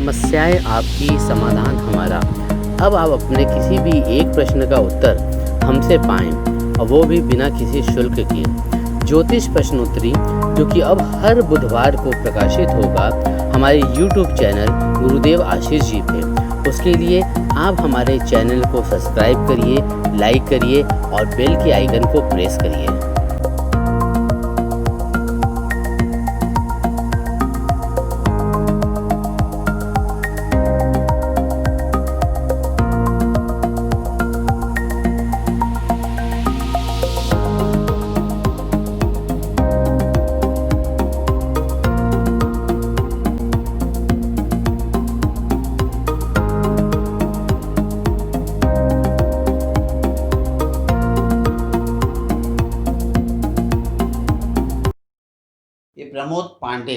समस्याएं आपकी, समाधान हमारा। अब आप अपने किसी भी एक प्रश्न का उत्तर हमसे पाएं, और वो भी बिना किसी शुल्क के। ज्योतिष प्रश्नोत्तरी, जो कि अब हर बुधवार को प्रकाशित होगा हमारे YouTube चैनल गुरुदेव आशीष जी पे। उसके लिए आप हमारे चैनल को सब्सक्राइब करिए, लाइक करिए और बेल के आइकन को प्रेस करिए। ये प्रमोद पांडे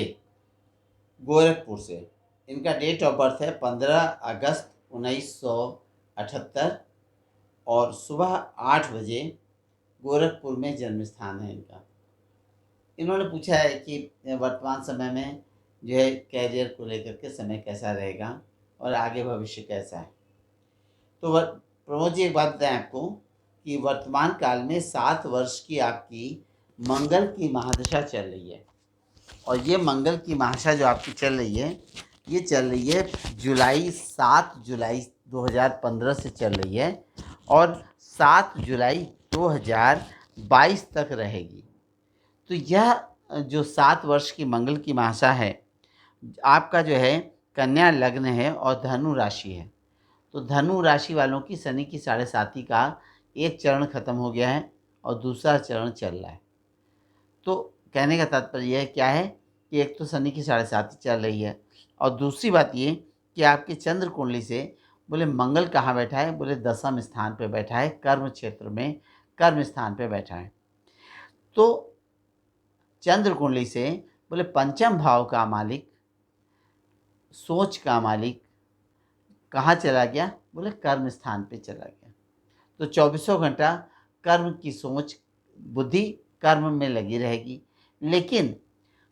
गोरखपुर से, इनका डेट ऑफ बर्थ है 15 अगस्त 1978 और सुबह 8 बजे गोरखपुर में जन्म स्थान है इनका। इन्होंने पूछा है कि वर्तमान समय में जो है कैरियर को लेकर के समय कैसा रहेगा और आगे भविष्य कैसा है। तो प्रमोद जी, एक बात बताएं आपको कि वर्तमान काल में 7 वर्ष की आपकी मंगल की महादशा चल रही है, और ये मंगल की महादशा जो आपकी चल रही है, ये चल रही है 7 जुलाई 2015 से चल रही है और 7 जुलाई 2022 तक रहेगी। तो यह जो 7 वर्ष की मंगल की महादशा है, आपका जो है कन्या लग्न है और धनु राशि है। तो धनु राशि वालों की शनि की 7.5 का एक चरण खत्म हो गया है और दूसरा चरण चल रहा है। तो कहने का तात्पर्य क्या है कि एक तो शनि की 7.5 चल रही है, और दूसरी बात ये कि आपकी चंद्र कुंडली से बोले मंगल कहाँ बैठा है, बोले 10वें स्थान पे बैठा है, कर्म क्षेत्र में कर्म स्थान पे बैठा है। तो चंद्र कुंडली से बोले पंचम भाव का मालिक, सोच का मालिक कहाँ चला गया, बोले कर्म स्थान पे चला गया। तो 24 घंटा कर्म की सोच, बुद्धि कर्म में लगी रहेगी। लेकिन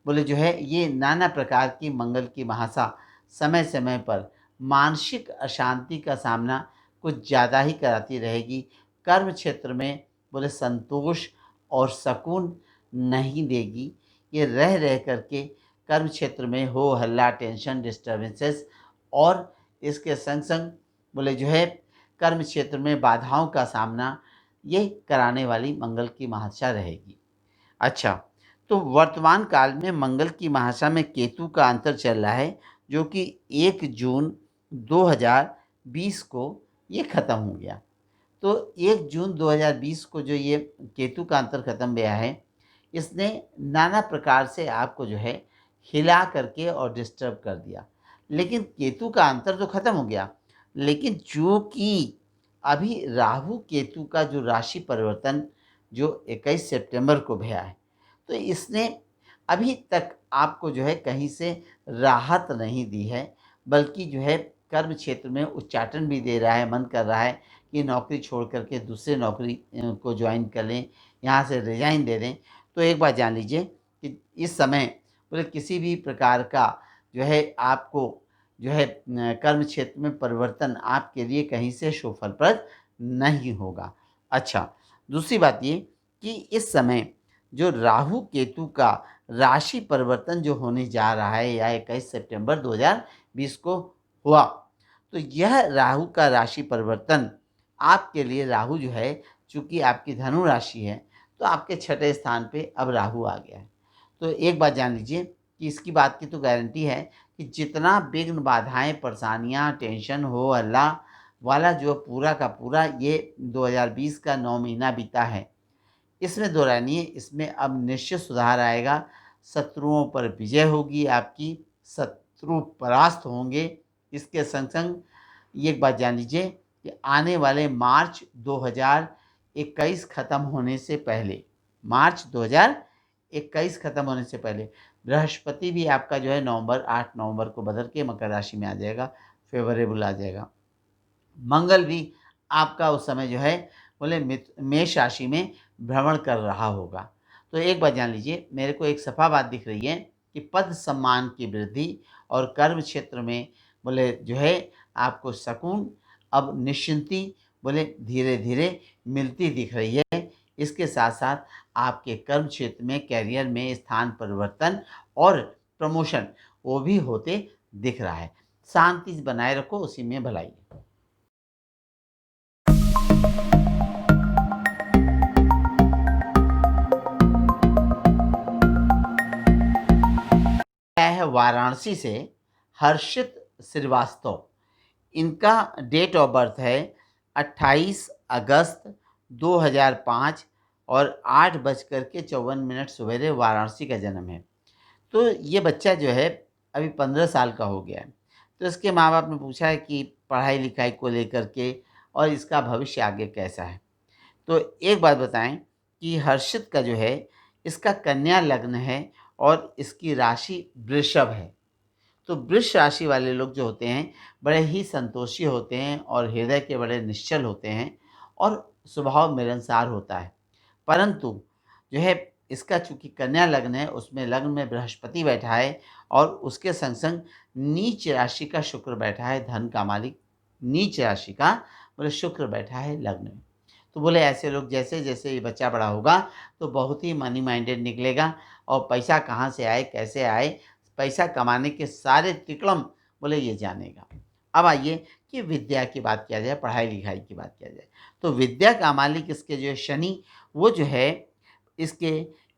बोले जो है ये नाना प्रकार की मंगल की महादशा समय समय पर मानसिक अशांति का सामना कुछ ज़्यादा ही कराती रहेगी। कर्म क्षेत्र में बोले संतोष और सुकून नहीं देगी। ये रह रह करके कर्म क्षेत्र में हो हल्ला, टेंशन, डिस्टर्बेंसेस, और इसके संग संग बोले जो है कर्म क्षेत्र में बाधाओं का सामना ये कराने वाली मंगल की महादशा रहेगी। अच्छा, तो वर्तमान काल में मंगल की महादशा में केतु का अंतर चल रहा है, जो कि 1 जून 2020 को ये ख़त्म हो गया। तो 1 जून 2020 को जो ये केतु का अंतर ख़त्म गया है, इसने नाना प्रकार से आपको जो है हिला करके और डिस्टर्ब कर दिया। लेकिन केतु का अंतर तो ख़त्म हो गया, लेकिन चूँकि अभी राहु केतु का जो राशि परिवर्तन जो 21 सितंबर को भया है, तो इसने अभी तक आपको जो है कहीं से राहत नहीं दी है, बल्कि जो है कर्म क्षेत्र में उच्चाटन भी दे रहा है। मन कर रहा है कि नौकरी छोड़ करके दूसरे नौकरी को ज्वाइन कर लें, यहाँ से रिज़ाइन दे दें। तो एक बात जान लीजिए कि इस समय बोले किसी भी प्रकार का जो है आपको जो है कर्म क्षेत्र में परिवर्तन आपके लिए कहीं से सुफलप्रद नहीं होगा। अच्छा, दूसरी बात ये कि इस समय जो राहु केतु का राशि परिवर्तन जो होने जा रहा है, या 21 सितंबर 2020 को हुआ, तो यह राहु का राशि परिवर्तन आपके लिए, राहु जो है चूँकि आपकी धनु राशि है, तो आपके 6ठे स्थान पे अब राहु आ गया है। तो एक बात जान लीजिए कि इसकी बात की तो गारंटी है कि जितना विघ्न, बाधाएँ, परेशानियाँ, टेंशन हो हल्ला वाला जो पूरा का पूरा ये 2020 का 9 महीना बीता है, इसमें दो राय नहीं है, इसमें अब निश्चित सुधार आएगा। शत्रुओं पर विजय होगी आपकी, शत्रु परास्त होंगे। इसके संग संग ये एक बात जान लीजिए कि आने वाले मार्च 2021 ख़त्म होने से पहले, मार्च 2021 ख़त्म होने से पहले बृहस्पति भी आपका जो है 8 नवंबर को बदल के मकर राशि में आ जाएगा, फेवरेबल आ जाएगा। मंगल भी आपका उस समय जो है बोले मेष राशि में भ्रमण कर रहा होगा। तो एक बात जान लीजिए, मेरे को एक सफा बात दिख रही है कि पद सम्मान की वृद्धि और कर्म क्षेत्र में बोले जो है आपको सुकून अब निश्चिंती बोले धीरे धीरे मिलती दिख रही है। इसके साथ साथ आपके कर्म क्षेत्र में करियर में स्थान परिवर्तन और प्रमोशन वो भी होते दिख रहा है। शांति बनाए रखो, उसी में भलाई है। आया है वाराणसी से हर्षित श्रीवास्तव। इनका डेट ऑफ बर्थ है 28 अगस्त 2005 और 8:54 सवेरे वाराणसी का जन्म है। तो ये बच्चा जो है अभी 15 साल का हो गया है। तो इसके माँ बाप ने पूछा है कि पढ़ाई लिखाई को लेकर के और इसका भविष्य आगे कैसा है। तो एक बात बताएं कि हर्षित का जो है इसका कन्या लग्न है और इसकी राशि वृषभ है। तो वृष राशि वाले लोग जो होते हैं बड़े ही संतोषी होते हैं और हृदय के बड़े निश्चल होते हैं और स्वभाव मिलनसार होता है। परंतु जो है इसका चूँकि कन्या लग्न है, उसमें लग्न में बृहस्पति बैठा है और उसके संग संग नीच राशि का शुक्र बैठा है। धन का मालिक नीच राशि का बोले शुक्र बैठा है लग्न में। तो बोले ऐसे लोग जैसे जैसे ये बच्चा बड़ा होगा तो बहुत ही मनी माइंडेड निकलेगा और पैसा कहाँ से आए कैसे आए, पैसा कमाने के सारे तिकड़म बोले ये जानेगा। अब आइए कि विद्या की बात किया जाए, पढ़ाई लिखाई की बात किया जाए। तो विद्या का मालिक इसके जो है शनि, वो जो है इसके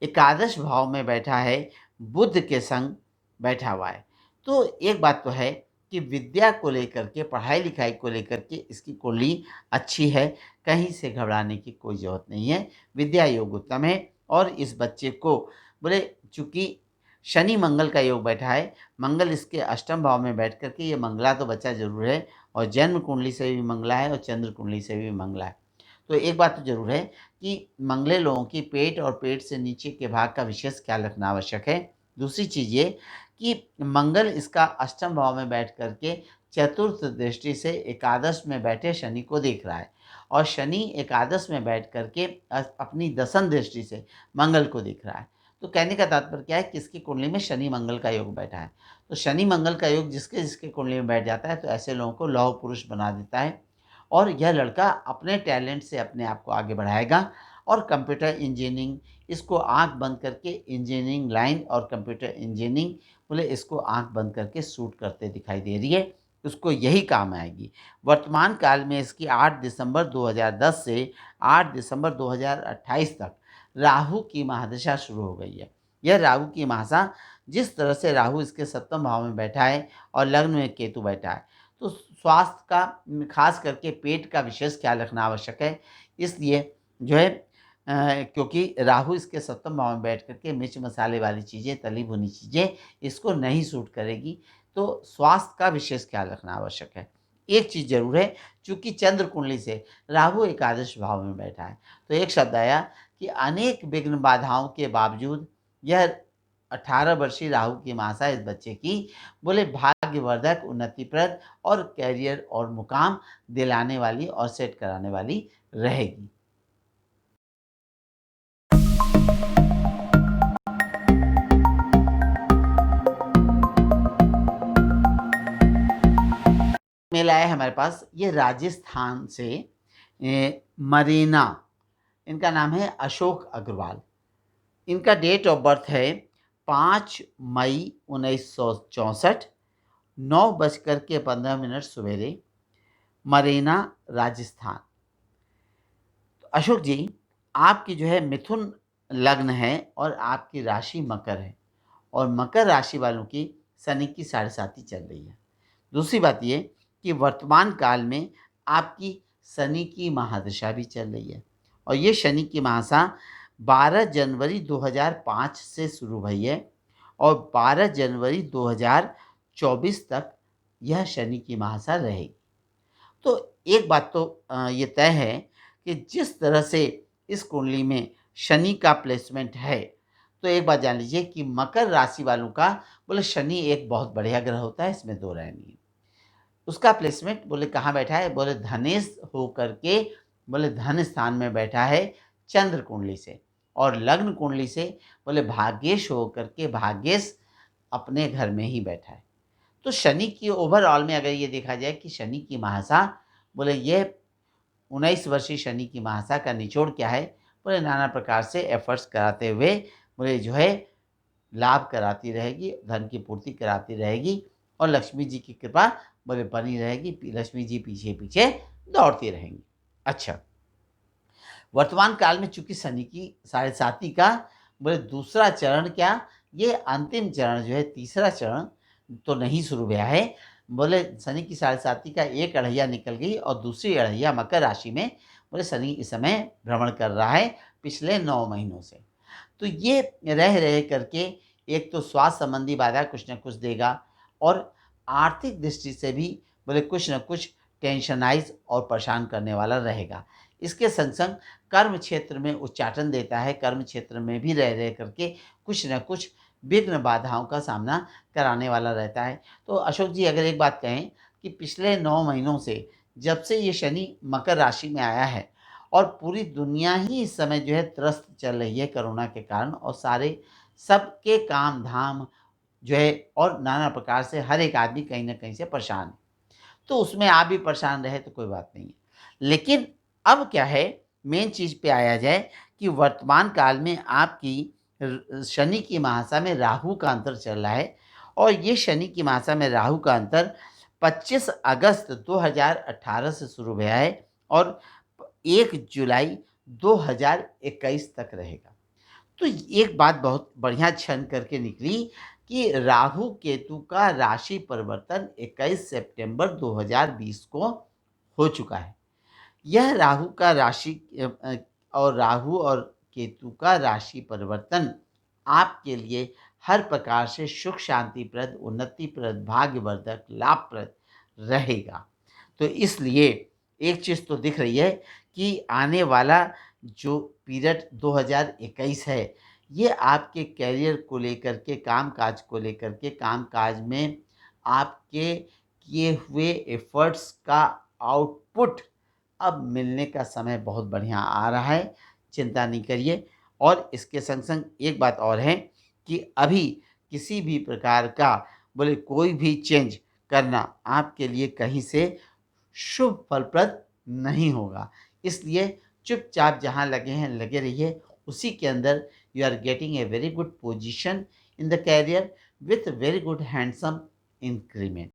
एकादश भाव में बैठा है, बुध के संग बैठा हुआ है। तो एक बात तो है कि विद्या को लेकर के, पढ़ाई लिखाई को लेकर के इसकी कुंडली अच्छी है, कहीं से घबराने की कोई ज़रूरत नहीं है। विद्या योग उत्तम है और इस बच्चे को बोले चूँकि शनि मंगल का योग बैठा है, मंगल इसके अष्टम भाव में बैठ कर के ये मंगला तो बच्चा ज़रूर है और जन्म कुंडली से भी मंगला है और चंद्र कुंडली से भी मंगला है। तो एक बात तो ज़रूर है कि मंगले लोगों की पेट और पेट से नीचे के भाग का विशेष ख्याल रखना आवश्यक है। दूसरी चीज़ ये कि मंगल इसका अष्टम भाव में बैठ कर के चतुर्थ दृष्टि से एकादश में बैठे शनि को देख रहा है और शनि एकादश में बैठ कर के अपनी दसम दृष्टि से मंगल को देख रहा है। तो कहने का तात्पर्य क्या है कि इसकी कुंडली में शनि मंगल का योग बैठा है। तो शनि मंगल का योग जिसके जिसके कुंडली में बैठ जाता है तो ऐसे लोगों को लौह पुरुष बना देता है और यह लड़का अपने टैलेंट से अपने आप को आगे बढ़ाएगा और कंप्यूटर इंजीनियरिंग, इसको आंख बंद करके इंजीनियरिंग लाइन और कंप्यूटर इंजीनियरिंग बोले इसको आंख बंद करके सूट करते दिखाई दे रही है, उसको यही काम आएगी। वर्तमान काल में इसकी 8 दिसंबर 2010 से 8 दिसंबर 2028 तक राहु की महादशा शुरू हो गई है। यह राहु की महादशा जिस तरह से राहु इसके सप्तम भाव में बैठा है और लग्न में केतु बैठा है, तो स्वास्थ्य का खास करके पेट का विशेष ख्याल रखना आवश्यक है। इसलिए जो है क्योंकि राहु इसके सप्तम भाव में बैठ करके मिर्च मसाले वाली चीज़ें, तली भुनी चीज़ें इसको नहीं सूट करेगी, तो स्वास्थ्य का विशेष ख्याल रखना आवश्यक है। एक चीज़ ज़रूर है, चूँकि चंद्र कुंडली से राहु एकादश भाव में बैठा है, तो एक शब्द आया कि अनेक विघ्न बाधाओं के बावजूद यह 18 वर्षीय राहु की महादशा इस बच्चे की बोले भाग्यवर्धक, उन्नतिप्रद और करियर और मुकाम दिलाने वाली और सेट कराने वाली रहेगी। मेल आया है हमारे पास, ये राजस्थान से मरीना, इनका नाम है अशोक अग्रवाल। इनका डेट ऑफ बर्थ है 5 मई 1964, 9:15 सवेरे, मरीना, राजस्थान। तो अशोक जी, आपकी जो है मिथुन लग्न है और आपकी राशि मकर है और मकर राशि वालों की शनि की 7.5 चल रही है। दूसरी बात ये कि वर्तमान काल में आपकी शनि की महादशा भी चल रही है और ये शनि की महादशा 12 जनवरी 2005 से शुरू हुई है और 12 जनवरी 2024 तक यह शनि की महादशा रहेगी। तो एक बात तो ये तय है कि जिस तरह से इस कुंडली में शनि का प्लेसमेंट है, तो एक बात जान लीजिए कि मकर राशि वालों का बोले शनि एक बहुत बढ़िया ग्रह होता है, इसमें दो राय नहीं। उसका प्लेसमेंट बोले कहाँ बैठा है, बोले धनेश हो करके बोले धन स्थान में बैठा है चंद्र कुंडली से और लग्न कुंडली से बोले भाग्येश हो करके भाग्येश अपने घर में ही बैठा है। तो शनि की ओवरऑल में अगर ये देखा जाए कि शनि की महासा बोले ये 19 वर्षीय शनि की महासा का निचोड़ क्या है? बोले नाना प्रकार से एफर्ट्स कराते हुए बोले जो है लाभ कराती रहेगी, धन की पूर्ति कराती रहेगी और लक्ष्मी जी की कृपा बोले बनी रहेगी, लक्ष्मी जी पीछे-पीछे दौड़ती रहेंगी। अच्छा, वर्तमान काल में चूँकि शनि की साढ़े साती का बोले दूसरा चरण क्या, ये अंतिम चरण जो है तीसरा चरण तो नहीं शुरू हुआ है। बोले शनि की साढ़े साती का एक अढ़ैया निकल गई और दूसरी अढ़ैया मकर राशि में बोले शनि इस समय भ्रमण कर रहा है पिछले 9 महीनों से। तो ये रह करके एक तो स्वास्थ्य संबंधी बाधा कुछ न कुछ देगा और आर्थिक दृष्टि से भी बोले कुछ न कुछ टेंशनाइज़ और परेशान करने वाला रहेगा। इसके संग-संग कर्म क्षेत्र में उच्चाटन देता है, कर्म क्षेत्र में भी रह करके कुछ न कुछ विघ्न बाधाओं का सामना कराने वाला रहता है। तो अशोक जी अगर एक बात कहें कि पिछले 9 महीनों से जब से ये शनि मकर राशि में आया है और पूरी दुनिया ही इस समय जो है त्रस्त चल रही है कोरोना के कारण और सारे सबके काम-धाम जो है और नाना प्रकार से हर एक आदमी कहीं न कहीं से परेशान है। तो उसमें आप भी परेशान रहे तो कोई बात नहीं है। लेकिन अब क्या है मेन चीज़ पे आया जाए कि वर्तमान काल में आपकी शनि की महासा में राहु का अंतर चल रहा है और ये शनि की महासा में राहु का अंतर 25 अगस्त 2018 से शुरू हुआ है और 1 जुलाई 2021 तक रहेगा। तो एक बात बहुत बढ़िया छन करके निकली कि राहु केतु का राशि परिवर्तन 21 सितंबर 2020 को हो चुका है। यह राहु का राशि और राहु और केतु का राशि परिवर्तन आपके लिए हर प्रकार से सुख शांतिप्रद, उन्नतिप्रद, भाग्यवर्धक, लाभप्रद रहेगा। तो इसलिए एक चीज़ तो दिख रही है कि आने वाला जो पीरियड 2021 है, ये आपके करियर को लेकर के, काम-काज को लेकर के, काम-काज में आपके किए हुए एफर्ट्स का आउटपुट अब मिलने का समय बहुत बढ़िया आ रहा है, चिंता नहीं करिए। और इसके संग-संग एक बात और है कि अभी किसी भी प्रकार का बोले कोई भी चेंज करना आपके लिए कहीं से शुभ फलप्रद नहीं होगा। इसलिए चुपचाप जहाँ लगे हैं लगे रहिए, उसी के अंदर you are getting a very good position in the career with very good handsome increment.